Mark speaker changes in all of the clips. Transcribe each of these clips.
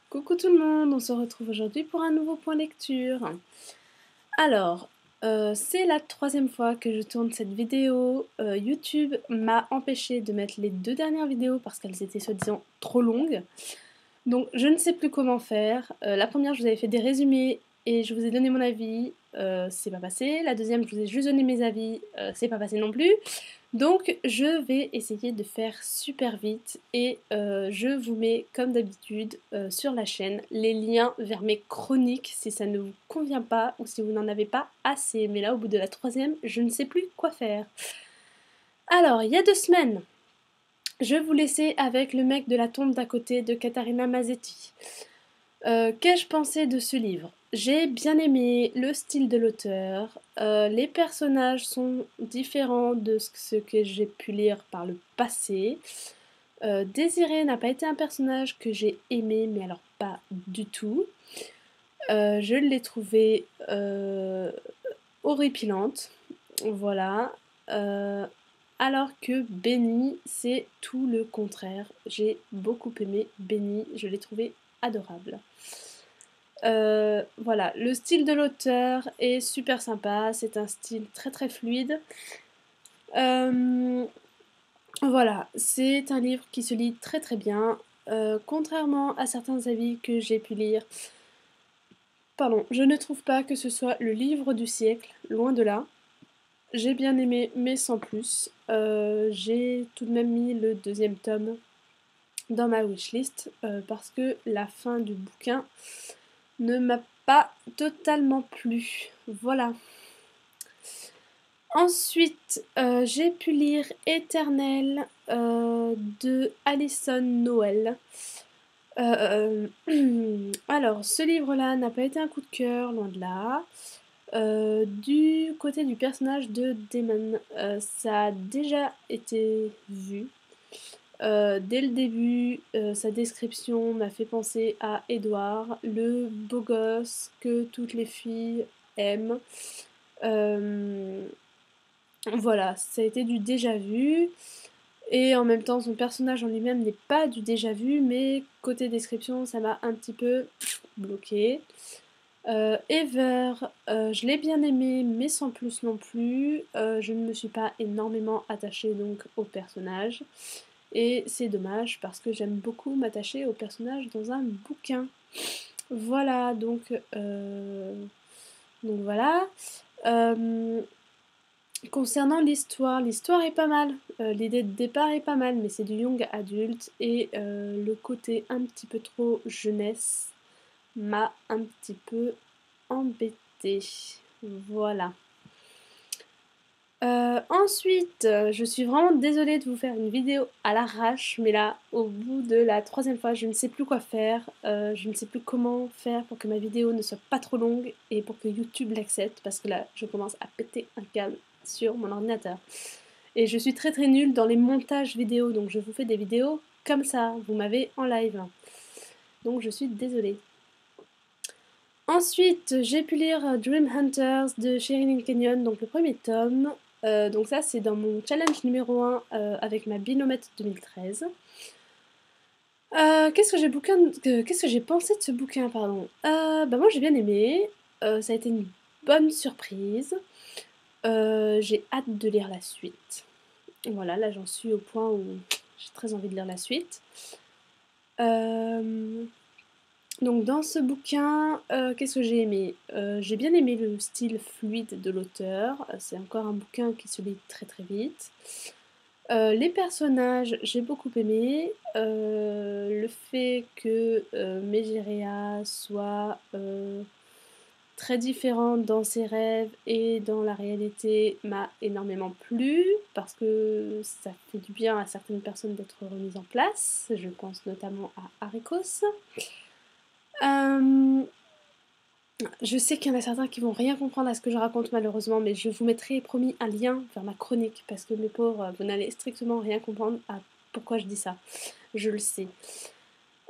Speaker 1: Coucou tout le monde, on se retrouve aujourd'hui pour un nouveau point lecture. Alors, c'est la troisième fois que je tourne cette vidéo. YouTube m'a empêché de mettre les deux dernières vidéos parce qu'elles étaient soi-disant trop longues. Donc je ne sais plus comment faire. La première, je vous avais fait des résumés et je vous ai donné mon avis. C'est pas passé. La deuxième, je vous ai juste donné mes avis. C'est pas passé non plus. Donc je vais essayer de faire super vite et je vous mets comme d'habitude sur la chaîne les liens vers mes chroniques si ça ne vous convient pas ou si vous n'en avez pas assez. Mais là au bout de la troisième, je ne sais plus quoi faire. Alors, il y a 2 semaines, je vous laissais avec Le mec de la tombe d'à côté de Catarina Mazetti. Qu'ai-je pensé de ce livre? J'ai bien aimé le style de l'auteur, les personnages sont différents de ce que j'ai pu lire par le passé. Désirée n'a pas été un personnage que j'ai aimé, mais alors pas du tout. Je l'ai trouvée horripilante, voilà. Alors que Benny, c'est tout le contraire. J'ai beaucoup aimé Benny, je l'ai trouvé adorable. Voilà, le style de l'auteur est super sympa, c'est un style très très fluide. Voilà, c'est un livre qui se lit très très bien. Contrairement à certains avis que j'ai pu lire, pardon, je ne trouve pas que ce soit le livre du siècle, loin de là. J'ai bien aimé, mais sans plus. J'ai tout de même mis le deuxième tome dans ma wishlist parce que la fin du bouquin ne m'a pas totalement plu. Voilà. Ensuite, j'ai pu lire Éternel de Alison Noël. Alors, ce livre-là n'a pas été un coup de cœur, loin de là. Du côté du personnage de Damon, ça a déjà été vu. Dès le début, sa description m'a fait penser à Edward, le beau gosse que toutes les filles aiment. Voilà, ça a été du déjà vu. Et en même temps, son personnage en lui-même n'est pas du déjà vu, mais côté description, ça m'a un petit peu bloqué. Ever, je l'ai bien aimé, mais sans plus non plus. Je ne me suis pas énormément attachée donc au personnage. Et c'est dommage parce que j'aime beaucoup m'attacher au personnage dans un bouquin. Voilà, donc voilà. Concernant l'histoire, l'histoire est pas mal. L'idée de départ est pas mal, mais c'est du young adulte et le côté un petit peu trop jeunesse m'a un petit peu embêtée. Voilà. Ensuite, je suis vraiment désolée de vous faire une vidéo à l'arrache, mais là, au bout de la troisième fois, je ne sais plus quoi faire. Je ne sais plus comment faire pour que ma vidéo ne soit pas trop longue et pour que YouTube l'accepte, parce que là, je commence à péter un câble sur mon ordinateur. Et je suis très très nulle dans les montages vidéo, donc je vous fais des vidéos comme ça, vous m'avez en live. Donc je suis désolée. Ensuite, j'ai pu lire Dream Hunters de Sherilyn Kenyon, donc le premier tome. Donc ça, c'est dans mon challenge numéro 1 avec ma binomètre 2013. Qu'est-ce que j'ai pensé de ce bouquin, pardon? Bah moi j'ai bien aimé, ça a été une bonne surprise. J'ai hâte de lire la suite. Voilà, là j'en suis au point où j'ai très envie de lire la suite. Donc dans ce bouquin, qu'est-ce que j'ai aimé? J'ai bien aimé le style fluide de l'auteur, c'est encore un bouquin qui se lit très très vite. Les personnages, j'ai beaucoup aimé. Le fait que Megéria soit très différente dans ses rêves et dans la réalité m'a énormément plu parce que ça fait du bien à certaines personnes d'être remises en place. Je pense notamment à Harikos. Je sais qu'il y en a certains qui vont rien comprendre à ce que je raconte malheureusement, mais je vous mettrai promis un lien vers ma chronique parce que mes pauvres, vous n'allez strictement rien comprendre à pourquoi je dis ça. Je le sais.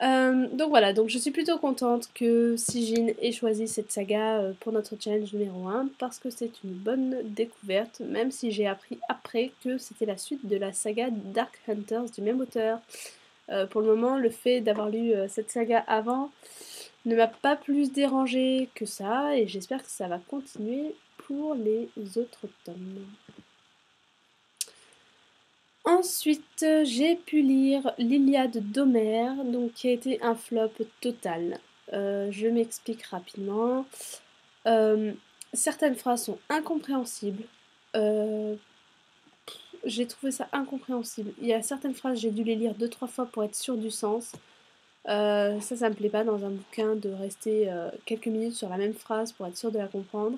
Speaker 1: Donc voilà, donc je suis plutôt contente que Sijin ait choisi cette saga pour notre challenge numéro 1 parce que c'est une bonne découverte, même si j'ai appris après que c'était la suite de la saga Dark Hunters du même auteur. Pour le moment, le fait d'avoir lu cette saga avant ne m'a pas plus dérangé que ça, et j'espère que ça va continuer pour les autres tomes. Ensuite, j'ai pu lire l'Iliade d'Homère, donc qui a été un flop total. Je m'explique rapidement. Certaines phrases sont incompréhensibles. J'ai trouvé ça incompréhensible. Il y a certaines phrases, j'ai dû les lire 2-3 fois pour être sûre du sens. Ça me plaît pas dans un bouquin de rester quelques minutes sur la même phrase pour être sûre de la comprendre.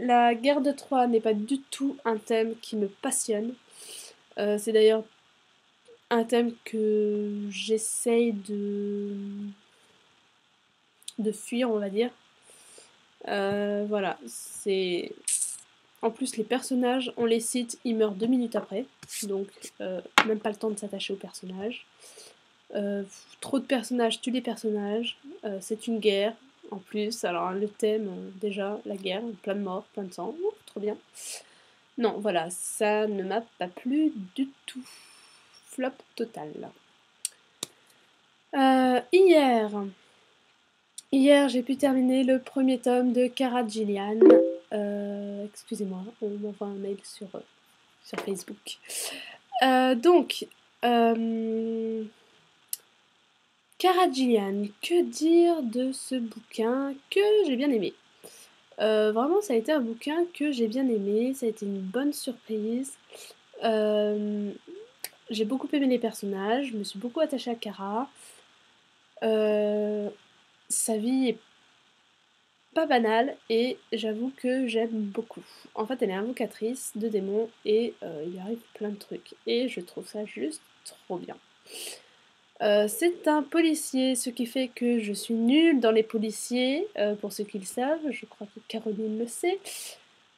Speaker 1: La guerre de Troie n'est pas du tout un thème qui me passionne. C'est d'ailleurs un thème que j'essaye de fuir, on va dire. Voilà, c'est... En plus, les personnages, on les cite, ils meurent 2 minutes après. Donc, même pas le temps de s'attacher aux personnages. Trop de personnages tuent les personnages. C'est une guerre, en plus. Alors, le thème, déjà, la guerre, plein de morts, plein de sang. Ouh, trop bien. Non, voilà, ça ne m'a pas plu du tout. Flop total. Hier, j'ai pu terminer le premier tome de Cara Gillian. Excusez-moi, on m'envoie un mail sur Facebook. Cara Gillian, que dire de ce bouquin que j'ai bien aimé. Vraiment, ça a été un bouquin que j'ai bien aimé, ça a été une bonne surprise. J'ai beaucoup aimé les personnages, je me suis beaucoup attachée à Cara. Sa vie est pas banale et j'avoue que j'aime beaucoup. En fait, elle est invocatrice de démons et il lui arrive plein de trucs. Et je trouve ça juste trop bien. C'est un policier, ce qui fait que je suis nulle dans les policiers, pour ceux qui le savent, je crois que Caroline le sait.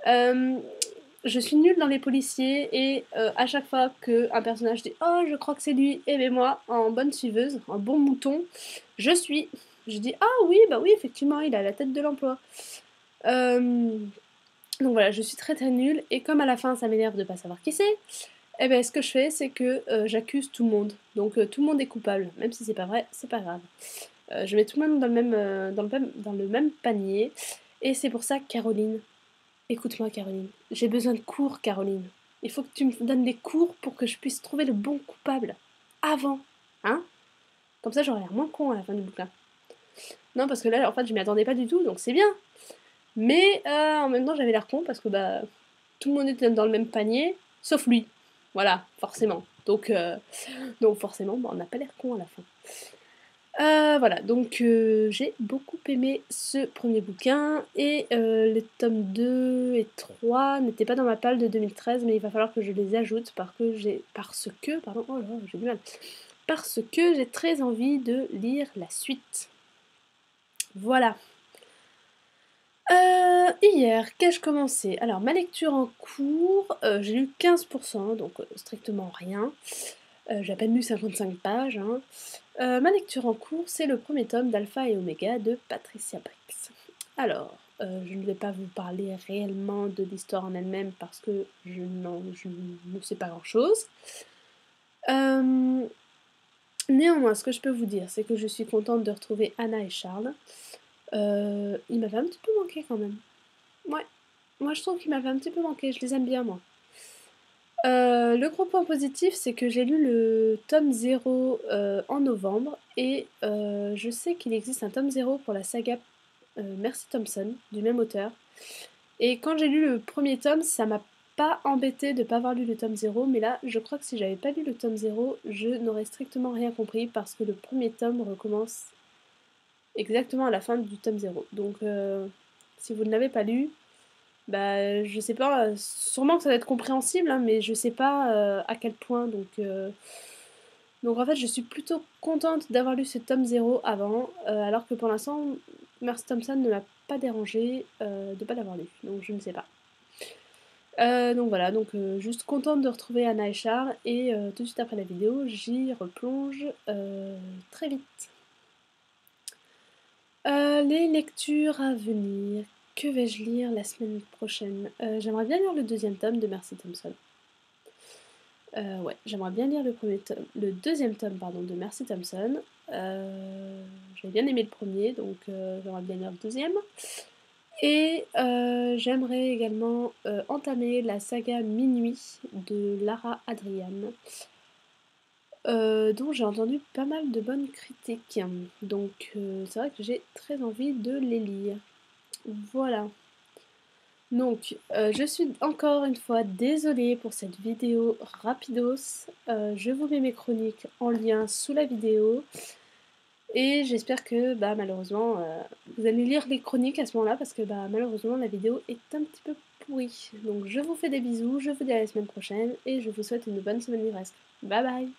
Speaker 1: Je suis nulle dans les policiers et à chaque fois qu'un personnage dit « Oh, je crois que c'est lui », et bien moi, en bonne suiveuse, en bon mouton, je suis. Je dis « Ah oui, bah oui, effectivement, il a la tête de l'emploi ». Donc voilà, je suis très très nulle et comme à la fin ça m'énerve de pas savoir qui c'est, eh ben ce que je fais c'est que j'accuse tout le monde. Donc tout le monde est coupable, même si c'est pas vrai, c'est pas grave. Je mets tout le monde dans le même panier et c'est pour ça Caroline, écoute-moi Caroline, j'ai besoin de cours Caroline. Il faut que tu me donnes des cours pour que je puisse trouver le bon coupable. Avant, hein? Comme ça j'aurai l'air moins con à la fin du bouquin. Non parce que là en fait je m'y attendais pas du tout donc c'est bien. Mais en même temps, j'avais l'air con parce que bah, tout le monde était dans le même panier, sauf lui. Voilà, forcément. Donc forcément, bah, on n'a pas l'air con à la fin. Voilà, donc j'ai beaucoup aimé ce premier bouquin et les tomes 2 et 3 n'étaient pas dans ma palle de 2013, mais il va falloir que je les ajoute parce que j'ai du mal. Parce que j'ai très envie de lire la suite. Voilà. Hier, qu'ai-je commencé? Alors, ma lecture en cours, j'ai lu 15%, donc strictement rien. J'ai à peine lu 55 pages. Hein. Ma lecture en cours, c'est le premier tome d'Alpha et Oméga de Patricia Brix. Alors, je ne vais pas vous parler réellement de l'histoire en elle-même parce que je ne sais pas grand-chose. Néanmoins, ce que je peux vous dire, c'est que je suis contente de retrouver Anna et Charles. Ils m'avaient un petit peu manqué quand même. Ouais, moi je trouve qu'ils m'avaient un petit peu manqué, je les aime bien moi. Le gros point positif, c'est que j'ai lu le tome 0 en novembre et je sais qu'il existe un tome 0 pour la saga Mercy Thompson, du même auteur. Et quand j'ai lu le premier tome, ça m'a pas embêté de pas avoir lu le tome 0, mais là, je crois que si j'avais pas lu le tome 0, je n'aurais strictement rien compris parce que le premier tome recommence exactement à la fin du tome 0. Donc, si vous ne l'avez pas lu, bah, je sais pas, sûrement que ça va être compréhensible, hein, mais je sais pas à quel point. Donc en fait, je suis plutôt contente d'avoir lu ce tome 0 avant, alors que pour l'instant, Mercy Thompson ne m'a pas dérangé de ne pas l'avoir lu. Donc je ne sais pas. Donc voilà, donc juste contente de retrouver Anna et Charles, et tout de suite après la vidéo, j'y replonge très vite. Les lectures à venir. Que vais-je lire la semaine prochaine? J'aimerais bien lire le deuxième tome de Mercy Thompson. Ouais, j'aimerais bien lire le deuxième tome pardon, de Mercy Thompson. J'avais bien aimé le premier, donc j'aimerais bien lire le deuxième. Et j'aimerais également entamer la saga Minuit de Lara Adrian, dont j'ai entendu pas mal de bonnes critiques. Donc c'est vrai que j'ai très envie de les lire. Voilà. Donc, je suis encore une fois désolée pour cette vidéo rapidos. Je vous mets mes chroniques en lien sous la vidéo. Et j'espère que malheureusement vous allez lire les chroniques à ce moment-là parce que malheureusement la vidéo est un petit peu pourrie. Donc je vous fais des bisous, je vous dis à la semaine prochaine et je vous souhaite une bonne semaine livresque. Bye bye!